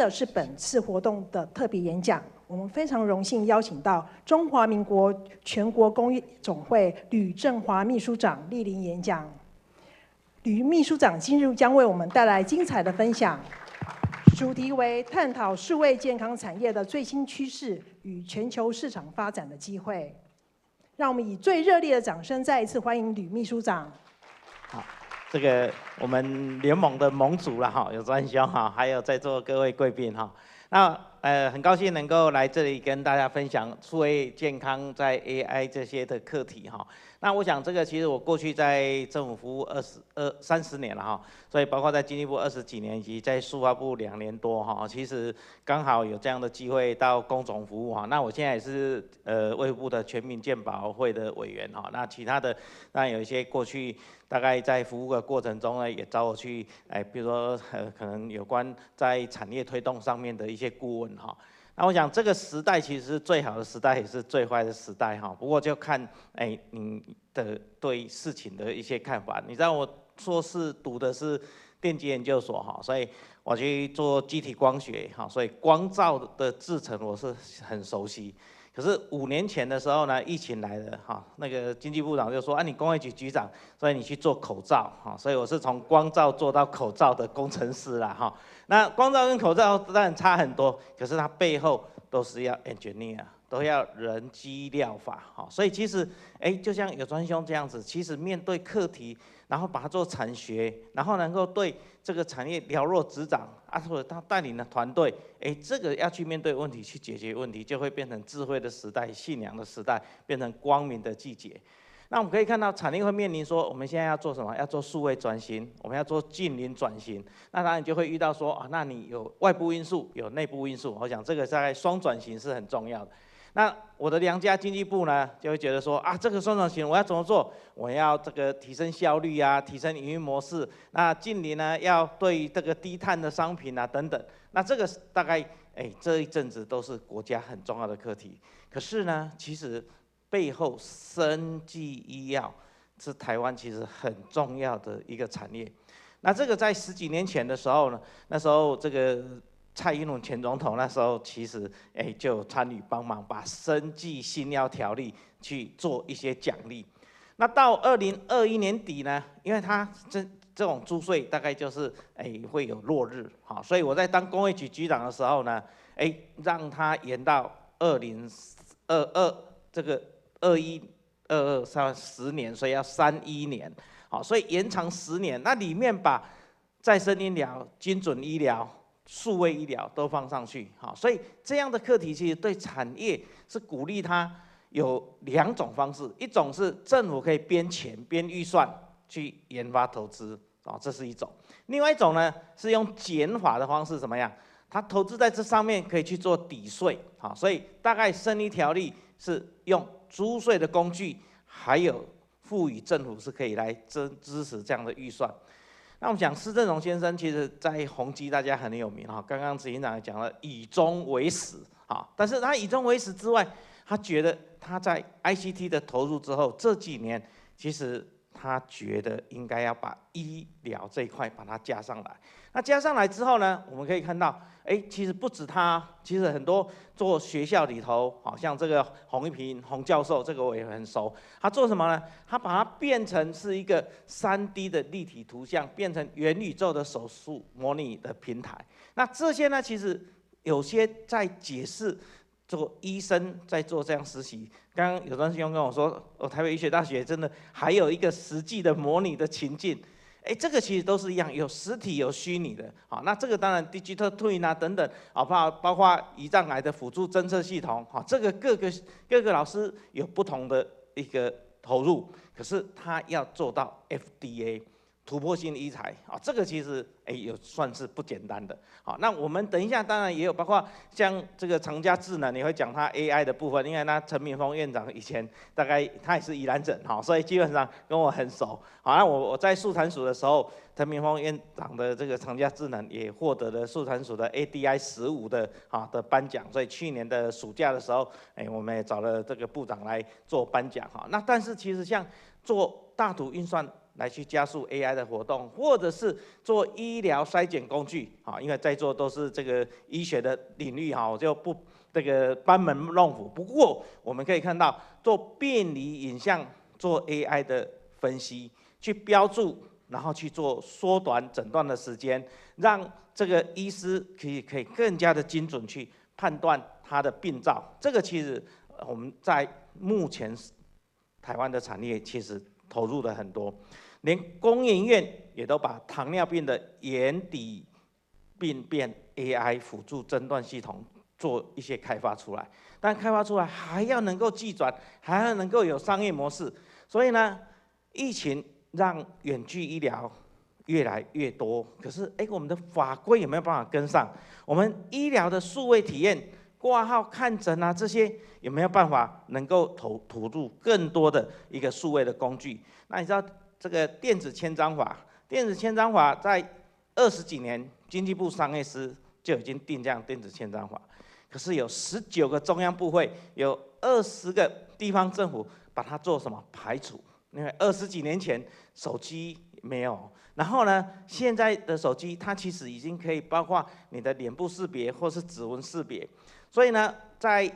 的是本次活动的特别演讲，我们非常荣幸邀请到中华民国全国工业总会吕正华秘书长莅临演讲。吕秘书长今日将为我们带来精彩的分享，主题为探讨数位健康产业的最新趋势与全球市场发展的机会。让我们以最热烈的掌声再一次欢迎吕秘书长。好，这个我们联盟的盟主了哈，有专兄哈，还有在座各位贵宾哈。那很高兴能够来这里跟大家分享数位健康在 AI 这些的课题哈。那我想这个其实我过去在政府服务30年了哈，所以包括在经济部20几年，以及在数发部2年多哈，其实刚好有这样的机会到工总服务哈。那我现在也是卫福部的全民健保会的委员哈。那其他的当然有一些过去大概在服务的过程中呢，也找我去比如说可能有关在产业推动上面的一些顾问哈。那我想这个时代其实是最好的时代，也是最坏的时代哈。不过就看你的对事情的一些看法。你知道我硕士读的是电机研究所哈，所以我去做机体光学哈，所以光照的制程我是很熟悉。可是5年前的时候呢，疫情来了哈，那个经济部长就说你工业局局长，所以你去做口罩哈，所以我是从光罩做到口罩的工程师啦哈。那光罩跟口罩当然差很多，可是它背后都是要 engineer， 都要人机料法哈。所以其实就像有专兄这样子，其实面对课题，然后把它做产学，然后能够对这个产业了若指掌啊，或者他带领的团队，这个要去面对问题，去解决问题，就会变成智慧的时代、信仰的时代，变成光明的季节。那我们可以看到，产业会面临说，我们现在要做什么？要做数位转型，我们要做近邻转型。那当然就会遇到说，那你有外部因素，有内部因素。我想这个大概双转型是很重要的。那我的娘家经济部呢，就会觉得说这个双转型我要怎么做？我要这个提升效率啊，提升营运模式。那近邻呢，要对这个低碳的商品啊等等。那这个大概这一阵子都是国家很重要的课题。可是呢，其实背后生技医药是台湾其实很重要的一个产业。那这个在10几年前的时候呢，那时候这个蔡英文前总统那时候其实就参与帮忙把生技新药条例去做一些奖励。那到2021年底呢，因为他这种租税大概就是会有落日哈，所以我在当工业局局长的时候呢，让他延到2022这个21、22、10年，所以要31年，好，所以延长10年。那里面把再生医疗、精准医疗、数位医疗都放上去，好，所以这样的课题其实对产业是鼓励它有2种方式，一种是政府可以编钱、编预算去研发投资，这是一种；另外一种呢是用减法的方式，怎么样？它投资在这上面可以去做抵税，好，所以大概生医条例是用租税的工具，还有赋予政府是可以来支持这样的预算。那我们讲施正荣先生，其实在宏基大家很有名哈。刚刚执行长也讲了以终为始啊，但是他以终为始之外，他觉得他在 ICT 的投入之后，这几年其实他觉得应该要把医疗这一块把它加上来。那加上来之后呢，我们可以看到，其实不止他，其实很多做学校里头，好像这个洪一平洪教授，这个我也很熟。他做什么呢？他把它变成是一个3D 的立体图像，变成元宇宙的手术模拟的平台。那这些呢，其实有些在解释。做医生在做这样实习，刚刚有段师兄跟我说，台北医学大学真的还有一个实际的模拟的情境，这个其实都是一样，有实体有虚拟的，好，那这个当然 digital twin 啊等等，包括胰脏癌的辅助侦测系统，这个各个老师有不同的一个投入，可是他要做到 FDA。突破性医材啊，这个其实有算是不简单的。好，那我们等一下当然也有，包括像这个长嘉智能，你会讲它 AI 的部分，因为那陈敏峰院长以前大概他也是宜兰人，好，所以基本上跟我很熟。好，那我在素产署的时候，陈敏峰院长的这个长嘉智能也获得了素产署的 ADI 15的颁奖，所以去年的暑假的时候，我们也找了这个部长来做颁奖哈。那但是其实像做大图运算来去加速 AI 的活动，或者是做医疗筛检工具，啊，因为在座都是这个医学的领域，哈，我就不这个班门弄斧。不过我们可以看到，做病理影像，做 AI 的分析，去标注，然后去做缩短诊断的时间，让这个医师可以更加的精准去判断他的病灶。这个其实我们在目前台湾的产业其实投入了很多。连公营院也都把糖尿病的眼底病变 AI 辅助诊断系统做一些开发出来，但开发出来还要能够技转，还要能够有商业模式。所以呢，疫情让远距医疗越来越多，可是我们的法规有没有办法跟上？我们医疗的数位体验、挂号、看诊啊，这些有没有办法能够投入更多的一个数位的工具？那你知道？这个电子签章法，电子签章法在20几年，经济部商业司就已经定这样电子签章法。可是有19个中央部会，有20个地方政府把它做什么排除？因为20几年前手机没有，然后呢，现在的手机它其实已经可以包括你的脸部识别或是指纹识别，所以呢，在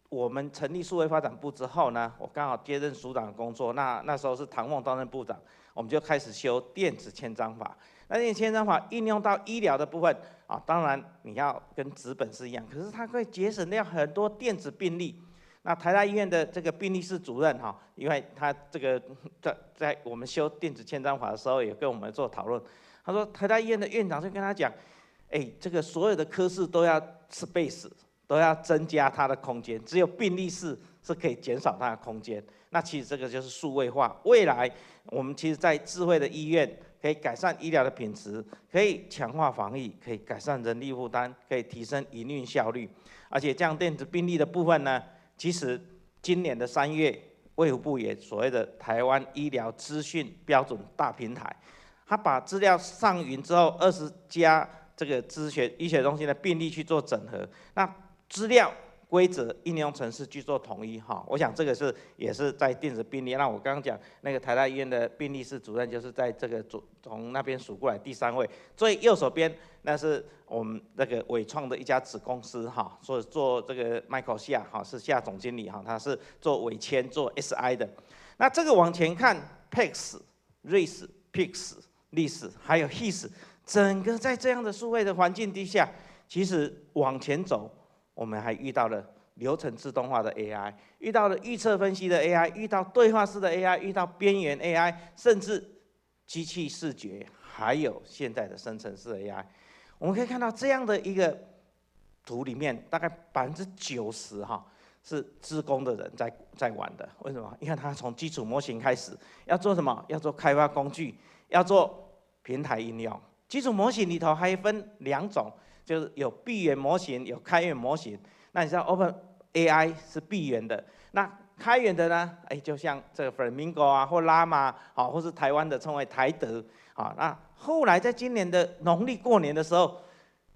我们成立数位发展部之后呢，我刚好接任署长的工作，那时候是唐凤担任部长，我们就开始修电子签章法。那电子签章法应用到医疗的部分啊，当然你要跟纸本是一样，可是它会节省掉很多电子病历。那台大医院的这个病历室主任哈，因为他这个在我们修电子签章法的时候，也跟我们做讨论。他说台大医院的院长就跟他讲，这个所有的科室都要 space。都要增加它的空间，只有病历室是可以减少它的空间。那其实这个就是数位化。未来我们其实，在智慧的医院可以改善医疗的品质，可以强化防疫，可以改善人力负担，可以提升营运效率。而且这样电子病历的部分呢，其实今年的3月，卫福部也所谓的台湾医疗资讯标准大平台，它把资料上云之后，20家这个医学中心的病例去做整合，那资料、规则、应用程式去做统一哈，我想这个也是在电子病历。那我刚刚讲那个台大医院的病历室主任，就是在这个从那边数过来第3位，最右手边那是我们那个伟创的一家子公司哈，做这个 Michael 夏哈是夏总经理哈，他是做伟签做 SI 的。那这个往前看 ，PICS、RIS、PICS、LIS 还有 HIS， 整个在这样的数位的环境底下，其实往前走。我们还遇到了流程自动化的 AI， 遇到了预测分析的 AI， 遇到对话式的 AI， 遇到边缘 AI， 甚至机器视觉，还有现在的生成式 AI。我们可以看到这样的一个图里面，大概90%哈是资工的人在玩的。为什么？因为他从基础模型开始，要做什么？要做开发工具，要做平台应用。基础模型里头还分2种。就是有闭源模型，有开源模型。那你知道 OpenAI 是闭源的，那开源的呢？就像这个 Flamingo 啊，或 Llama 好，或是台湾的称为台德啊。那后来在今年的农历过年的时候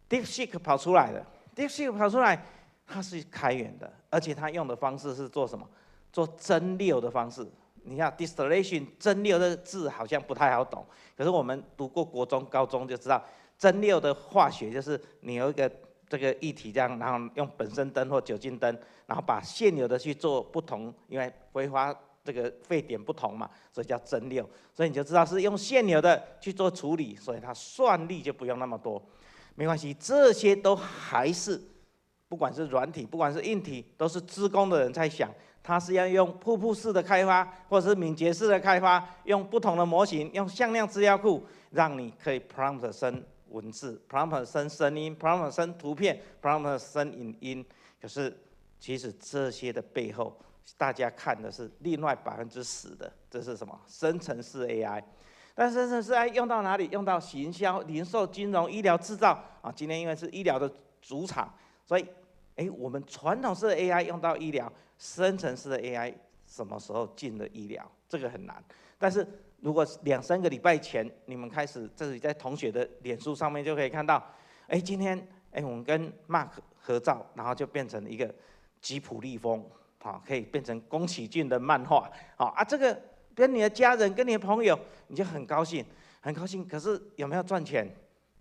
，DeepSeek 跑出来了。DeepSeek 跑出来，它是开源的，而且它用的方式是做什么？做蒸馏的方式。你看 distillation 蒸馏的字好像不太好懂，可是我们读过国中、高中就知道。蒸馏的化学就是你有一个这个液体这样，然后用苯生灯或酒精灯，然后把现有的去做不同，因为挥发这个沸点不同嘛，所以叫蒸馏。所以你就知道是用现有的去做处理，所以它算力就不用那么多。没关系，这些都还是不管是软体，不管是硬体，都是资工的人在想，它是要用瀑布式的开发，或者是敏捷式的开发，用不同的模型，用向量资料库，让你可以 prompt 生文字 ，prompt 生声音 ，prompt 生图片 ，prompt 生影音。可是其实这些的背后，大家看的是另外10%的，这是什么？生成式 AI。但生成式 AI 用到哪里？用到行销、零售、金融、医疗、制造啊。今天因为是医疗的主场，所以我们传统式的 AI 用到医疗，生成式的 AI 什么时候进了医疗？这个很难。但是如果2、3个礼拜前，你们开始这里在同学的脸书上面就可以看到，今天我们跟 Mark 合照，然后就变成一个吉普力风，好，可以变成宫崎骏的漫画，好啊，这个跟你的家人、跟你的朋友，你就很高兴，很高兴。可是有没有赚钱？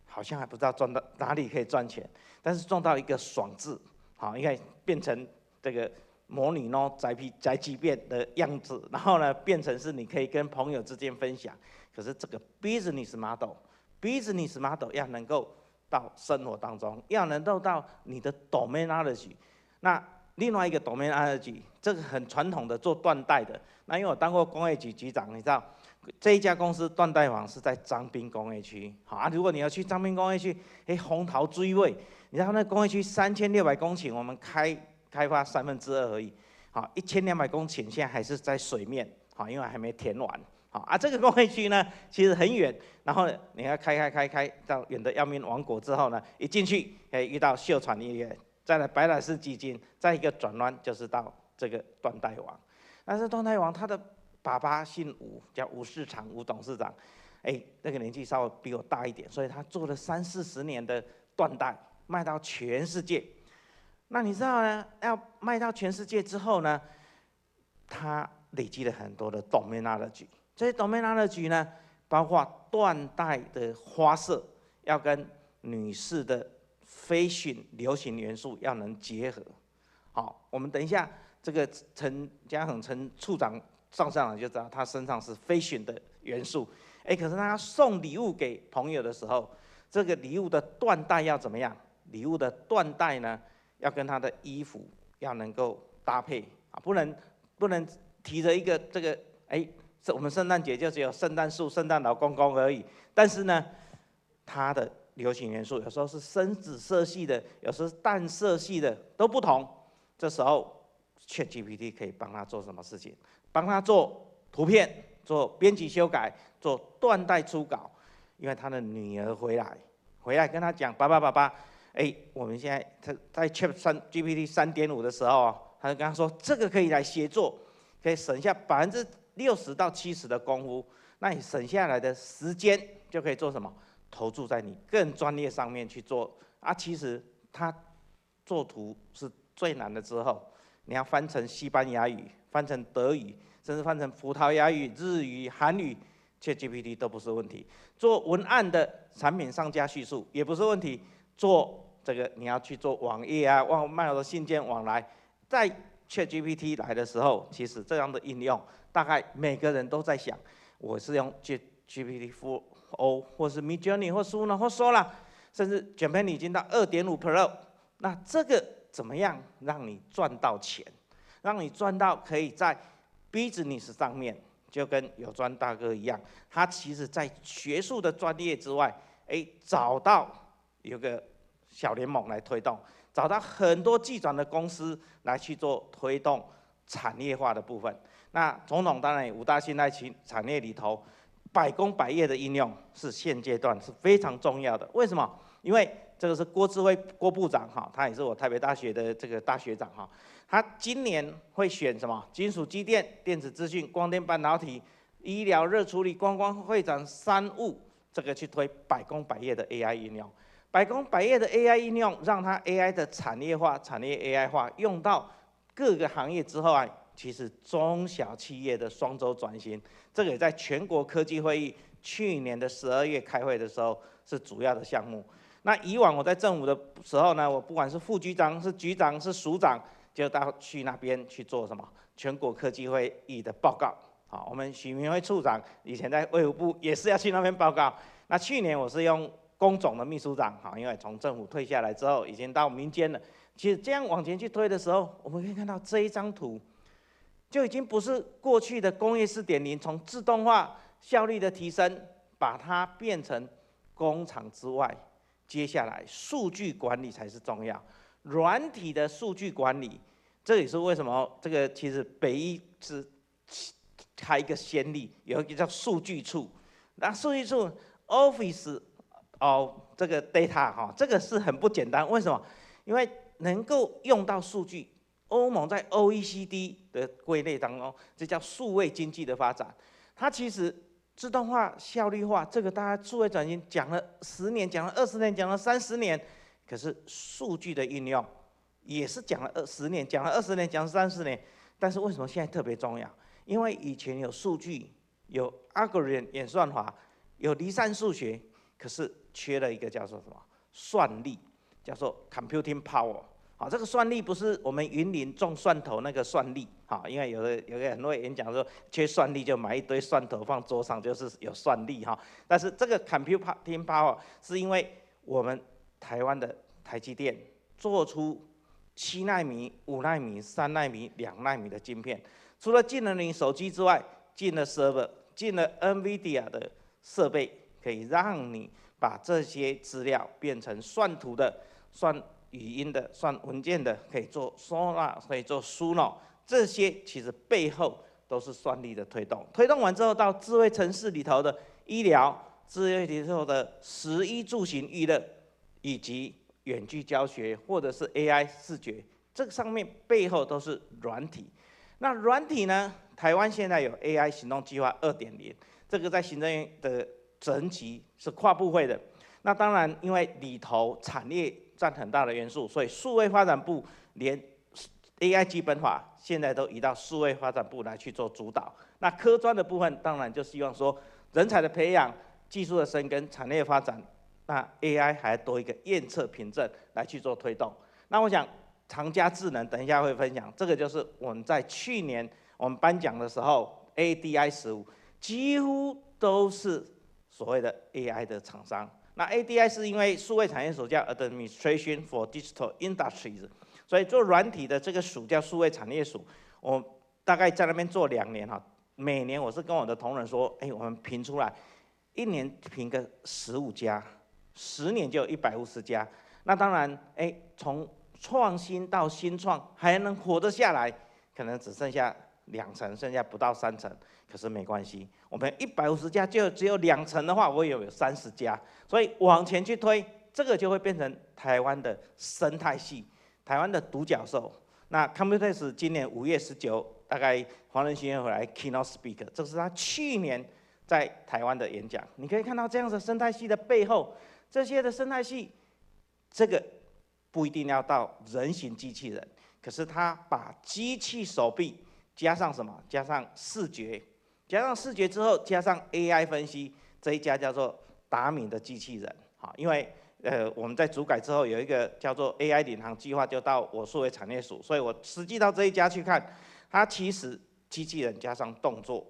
好像还不知道赚到哪里可以赚钱，但是赚到一个爽字，好，应该变成这个模拟喏宅急便的样子，然后呢，变成是你可以跟朋友之间分享。可是这个 business model 要能够到生活当中，要能够到你的 domain knowledge。那另外一个 domain knowledge， 这个很传统的做断代的。那因为我当过工业局局长，你知道这一家公司断代网是在彰滨工业区。好啊，如果你要去彰滨工业区，红桃追尾，你知道那工业区3600公顷，我们开发2/3而已。好，1200公顷现在还是在水面，好，因为还没填完。好啊，这个工业区呢，其实很远，然后你要开到远的要命王国之后呢，一进去，遇到秀传医院，再来白兰氏基金，再一个转弯就是到这个断代王。但是断代王他的爸爸姓吴，叫吴世长，吴董事长，那个年纪稍微比我大一点，所以他做了30-40年的断代，卖到全世界。那你知道呢？要卖到全世界之后呢，他累积了很多的 domain knowledge。这些 domain knowledge 呢，包括断代的花色要跟女士的 fashion 流行元素要能结合。好，我们等一下这个陈嘉恒陈处长上来就知道，他身上是 fashion 的元素。可是他送礼物给朋友的时候，这个礼物的缎带要怎么样？礼物的缎带呢，要跟他的衣服要能够搭配啊，不能提着一个这个我们圣诞节就只有圣诞树、圣诞老公公而已。但是呢，它的流行元素有时候是深紫色系的，有时候是淡色系的，都不同。这时候 ChatGPT 可以帮他做什么事情？帮他做图片、做编辑修改、做缎带初稿。因为他的女儿回来跟他讲：“爸爸，我们现在在 ChatGPT 3.5的时候，他就跟他说，这个可以来协作，可以省下60%到70%的功夫。那你省下来的时间就可以做什么？投注在你更专业上面去做啊。其实他做图是最难的，之后你要翻成西班牙语、翻成德语，甚至翻成葡萄牙语、日语、韩语。” ChatGPT 都不是问题，做文案的产品上架叙述也不是问题，做这个你要去做网页啊、卖的信件往来，在 ChatGPT 来的时候，其实这样的应用，大概每个人都在想，我是用 GPT-4o 或是 Midjourney 或 Suno 或 Sora， 甚至 Gemini 已经到2.5 Pro， 那这个怎么样让你赚到钱，让你赚到可以在 business 上面？就跟有专大哥一样，他其实在学术的专业之外，找到有个小联盟来推动，找到很多技转的公司来去做推动产业化的部分。那总统当然5大现代产业里头，百工百业的应用是现阶段是非常重要的。为什么？因为这个是郭智慧郭部长哈，他也是我台北大学的这个大学长哈。他今年会选什么？金属机电、电子资讯、光电半导体、医疗热处理、观光会展、商务，这个去推百工百业的 AI 应用。百工百业的 AI 应用，让它 AI 的产业化、产业 AI 化用到各个行业之后啊，其实中小企业的双周转型，这个也在全国科技会议去年的12月开会的时候是主要的项目。那以往我在政府的时候呢，我不管是副局长、是局长、是署长，就到去那边去做什么全国科技会议的报告。好，我们许明辉处长以前在卫福部也是要去那边报告。那去年我是用工总的秘书长，好，因为从政府退下来之后，已经到民间了。其实这样往前去推的时候，我们可以看到这一张图，就已经不是过去的工业4.0，从自动化效率的提升，把它变成工厂之外。接下来，数据管理才是重要。软体的数据管理，这也是为什么这个其实北医是开一个先例，有一个叫数据处。那数据处 Office 这个 data 哈，这个是很不简单。为什么？因为能够用到数据，欧盟在 OECD 的归类当中，这叫数位经济的发展。它其实自动化、效率化，这个大家数位转型讲了10年，讲了20年，讲了30年，可是数据的应用也是讲了10年，讲了20年，讲了30年。但是为什么现在特别重要？因为以前有数据，有 algorithm 演算法，有离散数学，可是缺了一个叫做什么算力，叫做 computing power。好，这个算力不是我们云林种蒜头那个算力，好，因为有个很多演讲说缺算力就买一堆蒜头放桌上就是有算力哈。但是这个 computing power 是因为我们台湾的台积电做出7奈米、5奈米、3奈米、2奈米的晶片，除了进了你手机之外，进了 server， 进了 NVIDIA 的设备，可以让你把这些资料变成算图的、算语音的、算文件的，可以做收纳，可以做输入，这些其实背后都是算力的推动。推动完之后，到智慧城市里头的医疗、智慧里头的食衣住行娱乐，以及远距教学或者是 AI 视觉，这个上面背后都是软体。那软体呢？台湾现在有 AI 行动计划2.0，这个在行政院的层级是跨部会的。那当然，因为里头产业占很大的元素，所以数位发展部连 AI 基本法现在都移到数位发展部来去做主导。那科专的部分，当然就希望说人才的培养、技术的深耕、产业发展，那 AI 还多一个验测凭证来去做推动。那我想长佳智能等一下会分享，这个就是我们在去年我们颁奖的时候 ADI 15几乎都是所谓的 AI 的厂商。那 ADI 是因为数位产业署叫 Administration for Digital Industries， 所以做软体的这个署叫数位产业署。我大概在那边做2年哈，每年我是跟我的同仁说，我们评出来，1年评个15家，10年就有150家。那当然，从创新到新创还能活得下来，可能只剩下2成，剩下不到3成。可是没关系，我们150家就只有2成的话，我也有30家，所以往前去推，这个就会变成台湾的生态系，台湾的独角兽。那 Computex 今年5月19，大概黄仁勋回来 keynote speaker， 这是他去年在台湾的演讲。你可以看到这样的生态系的背后，这些的生态系，这个不一定要到人形机器人，可是他把机器手臂加上什么？加上视觉。加上视觉之后，加上 AI 分析，这一家叫做达敏的机器人。好，因为我们在主改之后有一个叫做 AI 领航计划，就到我数位产业署，所以我实际到这一家去看，它其实机器人加上动作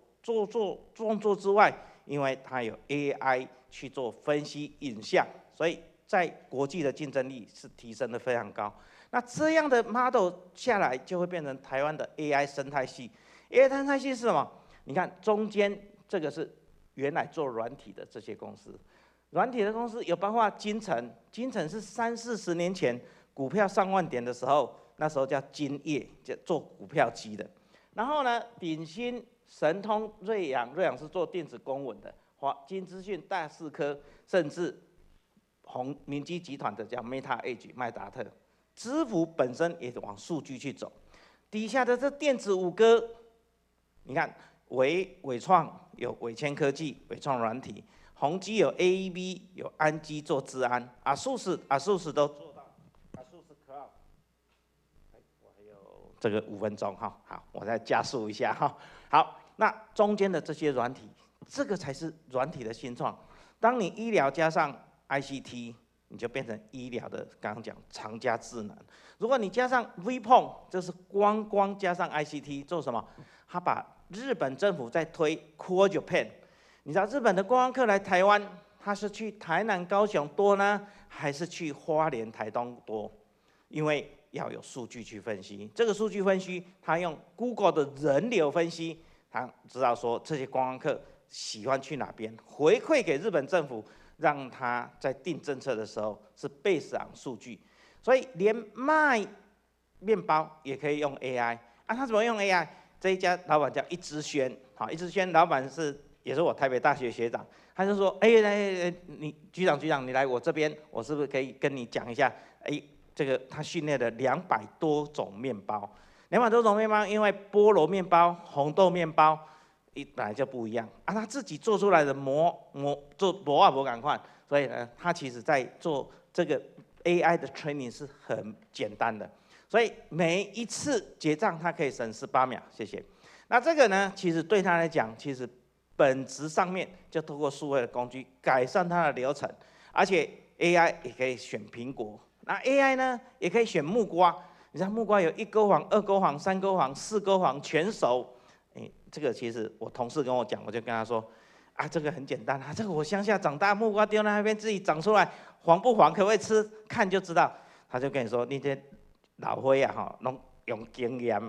之外，因为它有 AI 去做分析影像，所以在国际的竞争力是提升的非常高。那这样的 model 下来，就会变成台湾的 AI 生态系。AI 生态系是什么？你看中间这个是原来做软体的这些公司，软体的公司有包括金城，金城是30-40年前股票上万点的时候，那时候叫金业，就做股票机的。然后呢，鼎新、神通、瑞阳是做电子公文的，金资讯、大四科，甚至明基集团的叫 Meta Edge 麦达特，知福本身也往数据去走，底下的这电子五哥，你看。伟创有伟谦科技、伟创软体，宏基有 AEB 有安基做治安，ASUS 都做到，ASUS Cloud。我还有这个5分钟哈，好，我再加速一下哈。好，那中间的这些软体，这个才是软体的新创。当你医疗加上 ICT， 你就变成医疗的，刚刚讲长佳智能。如果你加上 VPON， 就是光加上 ICT 做什么？它把日本政府在推 Cool Japan， 你知道日本的观光客来台湾，他是去台南、高雄多呢，还是去花莲、台东多？因为要有数据去分析，这个数据分析，他用 Google 的人流分析，他知道说这些观光客喜欢去哪边，回馈给日本政府，让他在定政策的时候是based on数据。所以连卖面包也可以用 AI 啊，他怎么用 AI？这一家老板叫一枝轩，好，一枝轩老板也是我台北大学学长，他就说，你局长你来我这边，我是不是可以跟你讲一下？这个他训练了200多种面包，200多种面包，因为菠萝面包、红豆面包，本来就不一样啊，他自己做出来的做模啊不赶快，所以呢，他其实在做这个 AI 的 training 是很简单的。所以每一次结账，它可以省18秒，谢谢。那这个呢，其实对他来讲，其实本质上面就透过数位的工具改善他的流程，而且 AI 也可以选苹果，那 AI 呢也可以选木瓜。你知道木瓜有1勾黄、2勾黄、3勾黄、4勾黄全熟，这个其实我同事跟我讲，我就跟他说，啊，这个很简单啊，这个我乡下长大，木瓜丢在那边自己长出来，黄不黄可不可以吃，看就知道。他就跟你说，你这老灰啊，哈，弄用经验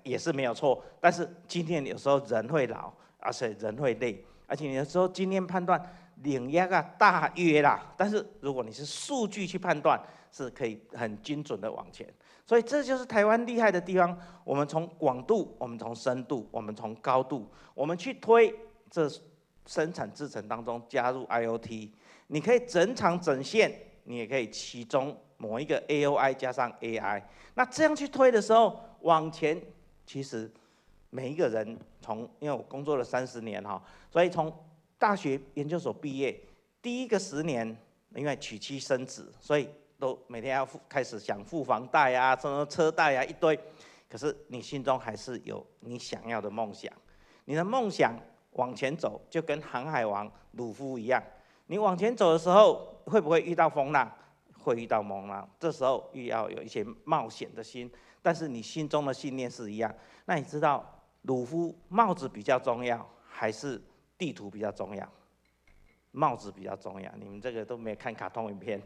也是没有错，但是今天有时候人会老，而且人会累，而且有时候今天判断领域啊大约啦，但是如果你是数据去判断，是可以很精准的往前。所以这就是台湾厉害的地方，我们从广度，我们从深度，我们从高度，我们去推这生产制程当中加入 IoT， 你可以整场整线，你也可以其中某一个 AOI 加上 AI， 那这样去推的时候，往前其实每一个人因为我工作了30年哈，所以从大学研究所毕业第一个10年，因为娶妻生子，所以都每天要开始想付房贷啊，什么车贷啊一堆，可是你心中还是有你想要的梦想，你的梦想往前走，就跟航海王鲁夫一样，你往前走的时候，会不会遇到风浪？会遇到风浪，这时候又要有一些冒险的心，但是你心中的信念是一样。那你知道鲁夫帽子比较重要，还是地图比较重要？帽子比较重要，你们这个都没有看卡通影片。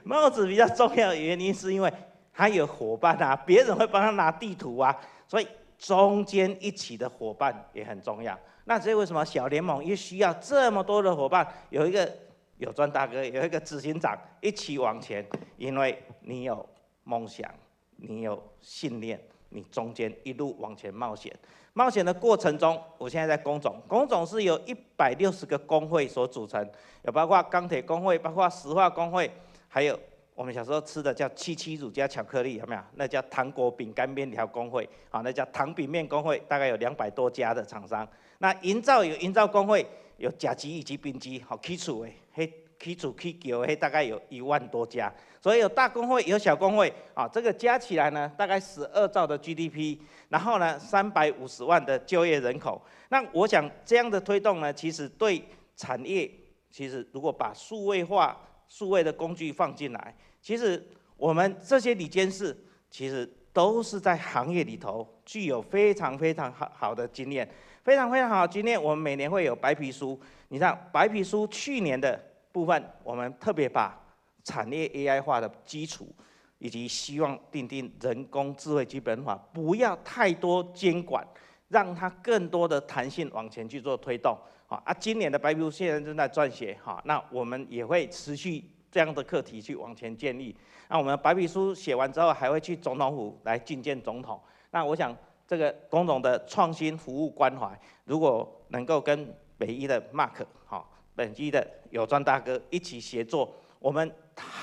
帽子比较重要的原因是因为他有伙伴啊，别人会帮他拿地图啊，所以中间一起的伙伴也很重要。那这为什么小联盟也需要这么多的伙伴？有一个有专大哥，有一个执行长一起往前，因为你有梦想，你有信念，你中间一路往前冒险。冒险的过程中，我现在在工总，工总是由160个工会所组成，有包括钢铁工会，包括石化工会，还有我们小时候吃的叫77乳加巧克力，有没有？那叫糖果饼干面条工会，啊，那叫糖饼面工会，大概有200多家的厂商。那营造有营造工会，有甲级以及丙级，好起厝的，起厝起桥的，大概有1万多家。所以有大工会，有小工会，啊，这个加起来呢，大概12兆的 GDP， 然后呢，350万的就业人口。那我想这样的推动呢，其实对产业，其实如果把数位化、数位的工具放进来，其实我们这些理监事，其实都是在行业里头具有非常非常好的经验，非常非常好的经验。我们每年会有白皮书，你看白皮书去年的部分，我们特别把产业 AI 化的基础，以及希望订定人工智慧基本法，不要太多监管，让它更多的弹性往前去做推动。今年的白皮书现在正在撰写，那我们也会持续这样的课题去往前建立。那我们白皮书写完之后，还会去总统府来觐见总统。那我想这个工总的创新服务关怀，如果能够跟北医的 Mark， 本医的有专大哥一起协作，我们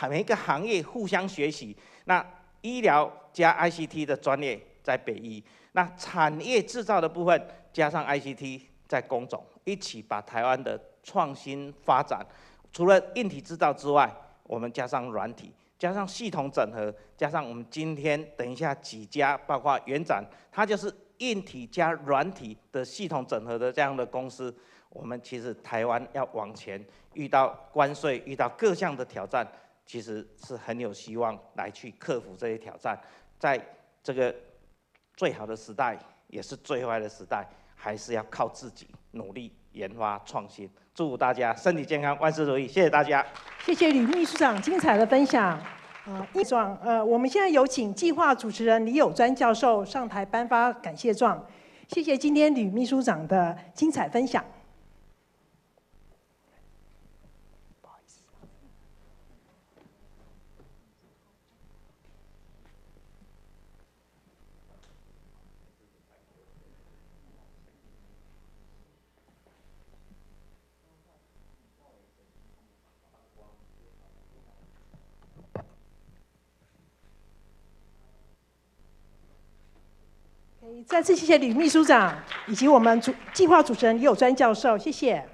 每一个行业互相学习。那医疗加 ICT 的专业在北医，那产业制造的部分加上 ICT 在工总，一起把台湾的创新发展，除了硬体制造之外，我们加上软体，加上系统整合，加上我们今天等一下几家，包括元展，它就是硬体加软体的系统整合的这样的公司。我们其实台湾要往前，遇到关税，遇到各项的挑战，其实是很有希望来去克服这些挑战。在这个最好的时代，也是最坏的时代，还是要靠自己努力研发创新。祝福大家身体健康，万事如意！谢谢大家。谢谢吕秘书长精彩的分享。我们现在有请计划主持人李友专教授上台颁发感谢状。谢谢今天吕秘书长的精彩分享。再次谢谢吕秘书长以及我们计划主持人李友专教授，谢谢。